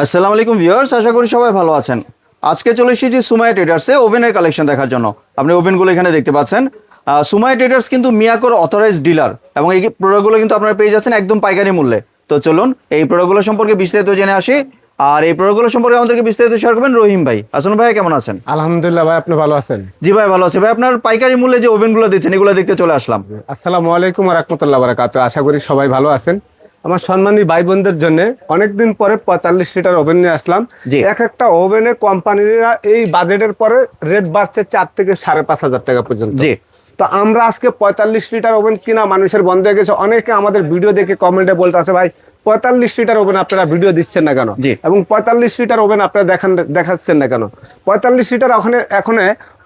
আসসালামু আলাইকুম ভিউয়ার্স, আশা করি সবাই ভালো আছেন। আজকে চলে এসেছি সুমাইয়া ট্রেডার্সে ওভেনের কালেকশন দেখার জন্য। আপনি ওভেনগুলো এখানে দেখতে পাচ্ছেন। সুমাইয়া ট্রেডার্স কিন্তু মিয়াকোর অথরাইজড ডিলার এবং এই প্রোডাক্টগুলো কিন্তু আপনারা পেয়ে যাচ্ছেন একদম পাইকারি মূল্যে। তো চলুন এই প্রোডাক্টগুলো সম্পর্কে বিস্তারিত জেনে আসি। আর এই প্রোডাক্টগুলো সম্পর্কে আমাদেরকে বিস্তারিত শেয়ার করবেন রহিম ভাই। আসুন ভাই, কেমন আছেন? আলহামদুলিল্লাহ ভাই, আপনি ভালো আছেন? জি ভাই, ভালো আছি ভাই। আপনার পাইকারি মূল্যে যে ওভেনগুলো দিচ্ছেন এগুলো দেখতে চলে আসলাম। আসসালামু আলাইকুম ওয়া রাহমাতুল্লাহি ওয়া বারাকাতুহু। আশা করি সবাই ভালো আছেন। আমার সম্মানী ভাই বোনদের জন্য অনেকদিন পরে 45 লিটার ওভেন নিয়ে আসলাম। এক একটা ওভেনের কোম্পানিরা এই বাজেটের পরে রেট বাড়ছে 4 থেকে 5,500 টাকা পর্যন্ত। জি, তো আমরা আজকে 45 লিটার ওভেন কিনা মানুষের বন্ধ হয়ে গেছে। অনেকে আমাদের ভিডিও দেখে কমেন্টে বলতে আছে, ভাই 45 লিটার ওভেন আপনারা ভিডিও দিচ্ছেন না কেন, এবং 45 লিটার ওভেন আপনারা দেখাচ্ছেন না কেন? 45 লিটার এখন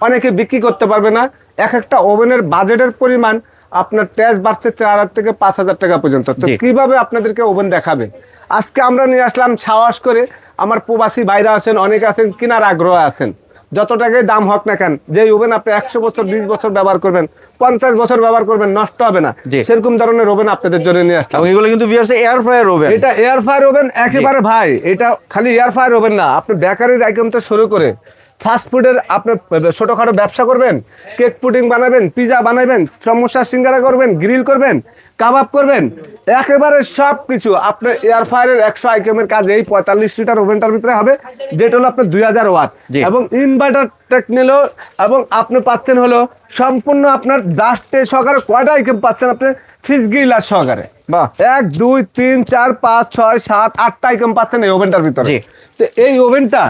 অনেকে বিক্রি করতে পারবে না। এক একটা ওভেনের বাজেটের পরিমাণ আপনার ট্যাক্স বাড়ছে 4,000 থেকে 5,000 টাকা পর্যন্ত। তো কিভাবে আপনাদেরকে ওভেন দেখাবে? আজকে আমরা নিয়ে আসলাম সাহস করে। আমার প্রবাসী ভাইরা আছেন, অনেকে আছেন কেনার আগ্রহ আছেন। যত টাকাই দাম হোক না কেন, যে ওভেন আপনি 100 বছর 20 বছর ব্যবহার করবেন, 50 বছর ব্যবহার করবেন, নষ্ট হবে না, সেরকম ধরনের ওভেন আপনাদের জন্য নিয়ে আসলাম। এগুলো কিন্তু এয়ার ফ্রায়ার ওভেন। এটা এয়ার ফ্রায়ার ওভেন একেবারে ভাই। এটা খালি এয়ার ফ্রায়ার ওভেন না, আপনি বেকারির আইটেম তো শুরু করে ফাস্ট ফুডের আপনি ছোটখাটো ব্যবসা করবেন, কেক পুডিং বানাবেন, পিজা বানাবেন, সমোসা সিঙ্গারা করবেন, গ্রিল করবেন, কাবাব করবেন, একেবারে সব কিছু আপনার এয়ার ফ্রায়ারের 100 আইটেমের কাজ এই 45 লিটার ওভেনটার ভিতরে হবে, যেটা হলো আপনার 2000 ওয়াট এবং ইনভার্টার টেকনিলো। এবং আপনি পাচ্ছেন হলো সম্পূর্ণ আপনার ডাস্টে সহকারে কয়টা আইটেম পাচ্ছেন আপনি ফিশ গ্রিলার সহকারে। 1 2 3 4 5 6 7 8টা আইটেম পাচ্ছেন এই ওভেনটার ভিতরে। তো এই ওভেনটা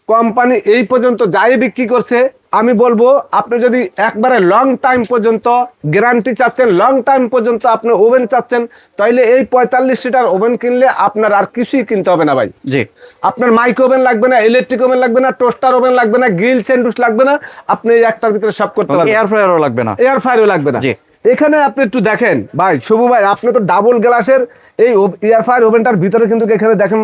কোম্পানি এই পর্যন্ত যাই বিক্রি করছে, আমি বলবো আপনি যদি একবারে লং টাইম পর্যন্ত গ্যারান্টি চাচ্ছেন, লং টাইম পর্যন্ত আপনি ওভেন চাচ্ছেন, তাইলে এই 45 লিটার ওভেন কিনলে আপনার আর কিছুই কিনতে হবে না ভাই। জি, আপনার মাইক্রো ওভেন লাগবে না, ইলেকট্রিক ওভেন লাগবে না, টোস্টার ওভেন লাগবে না, গ্রিল স্যান্ডউইচ লাগবে না, আপনি এই একটার ভিতরে সব করতে পারবেন। এয়ার ফ্রায়ারও লাগবে না, এয়ার ফ্রায়ারও লাগবে না। এখানে আপনি একটু দেখেন ভাই, শুভ ভাই, আপনি তো ডাবল গ্লাসের এই এয়ার ফ্রায়ার ওভেনটার ভিতরে কিন্তু এখানে দেখেন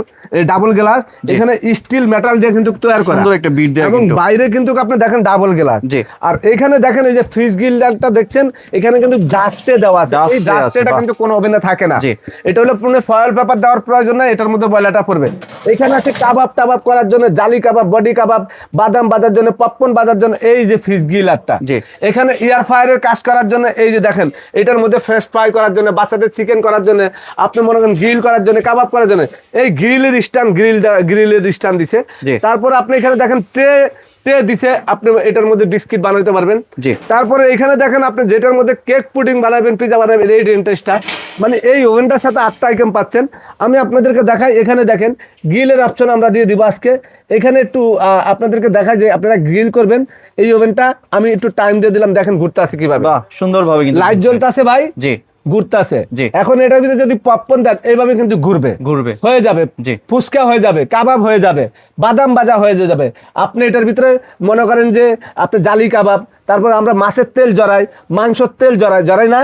ডাবল গ্লাস, এখানে স্টিল মেটাল দিয়ে কিন্তু তৈরি করা, সুন্দর একটা বিট দেয়া, এবং বাইরে কিন্তু আপনি দেখেন ডাবল গ্লাস। আর এখানে দেখেন এই যে ফিশ গ্রিলটা দেখছেন, এখানে কিন্তু জাস্টে দেওয়া আছে। এই জাস্টেটা কিন্তু কোন ওভেনে থাকে না। এটা হলো পুরো ফয়েল পেপার দেওয়ার প্রয়োজন নাই, এটার মধ্যে বয়লাটা পড়বে। এখানে আছে কাবাব টাবাব করার জন্য, জালি কাবাব, বডি কাবাব, বাদাম বাজার জন্য, পপকর্ন বাজার জন্য এই যে ফিশ গ্রিলারটা। এখানে এয়ার ফ্রায়ারের কাজ করার জন্য এই যে দেখেন, এটার মধ্যে ফ্রেশ ফ্রাই করার জন্য, বাচ্চাদের চিকেন করার জন্য, আপনি মনে করেন গ্রিল করার জন্য, কাবাব করার জন্য এই গ্রিলের স্ট্যান্ড দিছে। তারপর আপনি এখানে দেখেন ট্রে দিছে, আপনি এটার মধ্যে বিস্কিট বানাইতে পারবেন। তারপরে এখানে দেখেন আপনি যেটার মধ্যে কেক পুডিং বানাবেন, পিজা বানাবেন, এই রেন্টেজটা মানে এই ওভেনটার সাথে 8টা আইটেম পাচ্ছেন। আমি আপনাদেরকে দেখাই, এখানে দেখেন গ্রিলের অপশন আমরা দিয়ে দিব আজকে। এখানে একটু আপনাদেরকে দেখাই যে আপনারা গ্রিল করবেন এই ওভেনটা। আমি একটু টাইম দিয়ে দিলাম, দেখেন ঘুরতে আছে কিভাবে, সুন্দরভাবে লাইট জ্বলতে আছে ভাই, ঘুরতে আছে। এখন এটার ভিতরে যদি পপকর্ন দেন এইভাবে কিন্তু ঘুরবে হয়ে যাবে, ফুচকা হয়ে যাবে, কাবাব হয়ে যাবে, বাদাম ভাজা হয়ে যাবে। আপনি এটার ভিতরে মনে করেন যে আপনি জালি কাবাব, তারপর আমরা মাছের তেল জড়াই, মাংসের তেল জড়াই না,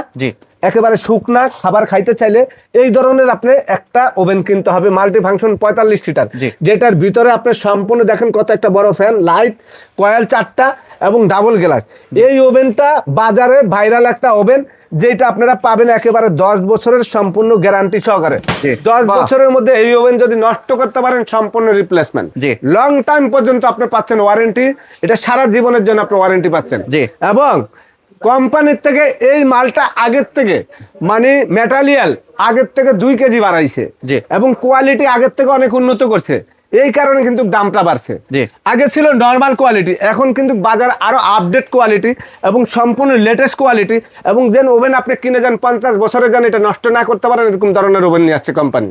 একেবারে শুকনা খাবার খাইতে চাইলে এই ধরনের আপনি একটা ওভেন কিনতে হবে, মাল্টি ফাংশন 45 লিটার, যেটার ভিতরে আপনি সম্পূর্ণ দেখেন কত একটা বড় ফ্যান, লাইট, কয়েল 4টা এবং ডাবল গ্লাস। এই ওভেনটা বাজারে ভাইরাল একটা ওভেন, যেটা আপনারা পাবেন একেবারে 10 বছরের সম্পূর্ণ গ্যারান্টি সহকারে। 10 বছরের মধ্যে এই ওভেন যদি নষ্ট করতে পারেন, সম্পূর্ণ রিপ্লেসমেন্ট, লং টাইম পর্যন্ত আপনি পাচ্ছেন ওয়ারেন্টি। এটা সারা জীবনের জন্য আপনি ওয়ারেন্টি পাচ্ছেন। এবং কোম্পানির থেকে এই মালটা আগের থেকে মানে ম্যাটেরিয়াল আগের থেকে 2 কেজি বাড়াইছে এবং কোয়ালিটি আগের থেকে অনেক উন্নত করছে। এই কারণে কিন্তু দামটা বাড়ছে। আগে ছিল নরমাল কোয়ালিটি, এখন কিন্তু বাজার আরো আপডেট কোয়ালিটি এবং সম্পূর্ণ লেটেস্ট কোয়ালিটি, এবং যেন ওভেন আপনি কিনে যান 50 বছরে যান, এটা নষ্ট না করতে পারেন, এরকম ধরনের ওভেন নিয়ে আসছে কোম্পানি।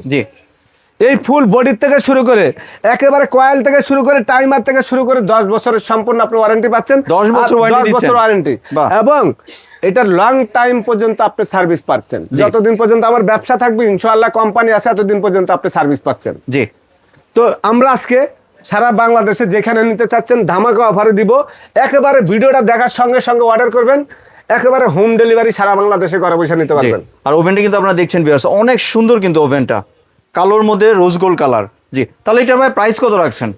এই ফুল বডির থেকে শুরু করে একেবারে কয়েল থেকে শুরু করে টাইমার থেকে শুরু করে 10 বছরের সম্পূর্ণ আপনি ওয়ারেন্টি পাচ্ছেন। 10 বছর ওয়ারেন্টি, এবং এটার লং টাইম পর্যন্ত আপনি সার্ভিস পাচ্ছেন। যতদিন পর্যন্ত আমার ব্যবসা থাকবে ইনশাআল্লাহ, কোম্পানি আছে, এতদিন পর্যন্ত আপনি সার্ভিস পাচ্ছেন। তো আমরা আজকে সারা বাংলাদেশে যেখানে নিতে চাচ্ছেন ধামাকা অফারে দিব। একেবারে ভিডিওটা দেখার সঙ্গে সঙ্গে অর্ডার করবেন, একেবারে হোম ডেলিভারি সারা বাংলাদেশে ঘরে বসে নিতে পারবেন। আর ওভেনটা কিন্তু আপনারা দেখছেন ভিউয়ার্স, অনেক সুন্দর কিন্তু ওভেনটা, কালোর মধ্যে রোজ গোল্ড কালার। তাহলে এটার ভাই প্রাইস কত রাখছেন?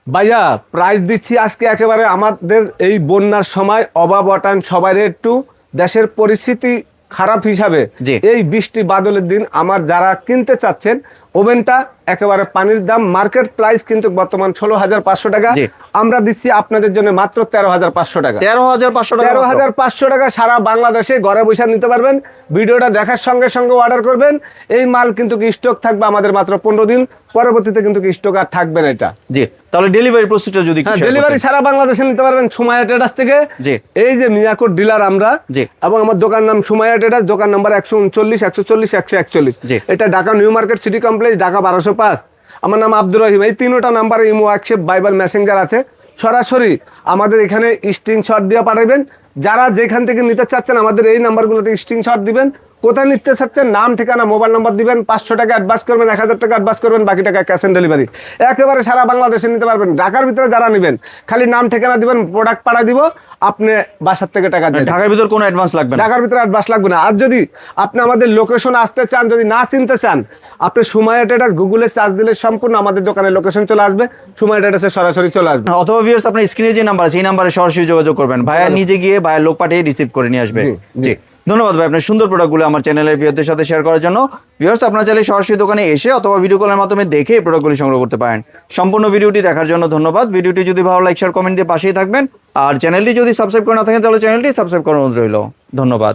ভাইয়া প্রাইস দিচ্ছি আজকে একেবারে আমাদের এই বন্যার সময় অভাব অটান সবাই একটু দেশের পরিস্থিতি খারাপ হিসাবে এই বৃষ্টি বাদলের দিন আমার যারা কিনতে চাচ্ছেন ওভেনটা একেবারে পানির দাম, মার্কেট প্রাইস কিন্তু বর্তমান 16,500 টাকা, জি। আমরা দিচ্ছি আপনাদের জন্য মাত্র 13,500 টাকা। 13,500 টাকা মাত্র। 13,500 টাকা সারা বাংলাদেশে ঘরে বসে নিতে পারবেন। ভিডিওটা দেখার সঙ্গে সঙ্গে অর্ডার করবেন। এই মাল কিন্তু স্টক থাকবে আমাদের মাত্র 15 দিন, পরবর্তীতে কিন্তু স্টক আর থাকবে না এটা। জি, তাহলে ডেলিভারি প্রসিজার যদি একটু share ডেলিভারি করতেন। সারা বাংলাদেশে নিতে পারবেন সুমাইয়া ট্রেডার্স থেকে। জি। এই যে মিয়াকোর ডিলার আমরা, জি। এবং আমার দোকান নাম সুমাইয়া ট্রেডার্স, দোকান নাম্বার 139, 140, 141। জি। এটা Dhaka new market city complex, Dhaka 1205। আমার নাম আব্দুর রহিম। এই তিনটা নাম্বারে ইমো, হোয়াটসঅ্যাপ, ভাইবার, মেসেঞ্জার আছে। সরাসরি আমাদের এখানে স্ক্রিনশট দিয়ে পাঠাবেন। যারা যেখান থেকে নিতে চাচ্ছেন আমাদের এই নাম্বারগুলোতে স্ক্রিনশট দিবেন। কোথায় নিতে চাচ্ছেন, নাম, ঠিকানা, মোবাইল নাম্বার দিবেন। 500 টাকা অ্যাডভান্স করবেন, 1000 টাকা অ্যাডভান্স করবেন, বাকি টাকা ক্যাশ অন ডেলিভারি। একেবারে সারা বাংলাদেশে নিতে পারবেন। ঢাকার ভিতরে যারা নেবেন খালি নাম, ঠিকানা দিবেন, প্রোডাক্ট পাঠিয়ে দিব, আপনি বাসার থেকে টাকা দেবেন। ঢাকার ভিতর কোনো অ্যাডভান্স লাগবে না। ঢাকার ভিতরে অ্যাডভান্স লাগবে না। আর যদি আপনি আমাদের লোকেশনে আসতে চান, যদি না চিনতে চান, আপনি সুমাইয়া ট্রেডার্স গুগলে সার্চ দিলে সম্পূর্ণ আমাদের দোকানের লোকেশন চলে আসবে, সুমাইয়া ট্রেডার্সে সরাসরি চলে আসবে। অথবা ভিউয়ার্স আপনার স্ক্রিনে যে নাম্বার আছে এই নাম্বারে সরাসরি যোগাযোগ করবেন, ভাইয়া নিজে গিয়ে ভাইয়া লোক পাঠিয়ে রিসিভ করে নিয়ে আসবে। জি, জি, ধন্যবাদ ভাই আপনার সুন্দর প্রোডাক্টগুলো আমার চ্যানেলের ভিউয়ারদের সাথে শেয়ার করার জন্য। ভিউয়ার্স আপনারা চাইলে সরাসরি দোকানে এসে অথবা ভিডিও কলের মাধ্যমে দেখে এই প্রোডাক্টগুলি সংগ্রহ করতে পারেন। সম্পূর্ণ ভিডিওটি দেখার জন্য ধন্যবাদ। ভিডিওটি যদি ভালো লাইক, শেয়ার, কমেন্ট দিয়ে পাশেই থাকবেন। আর চ্যানেলটি যদি সাবস্ক্রাইব করে না থাকেন তাহলে চ্যানেলটি সাবস্ক্রাইব করার অনুরোধ রইল। ধন্যবাদ।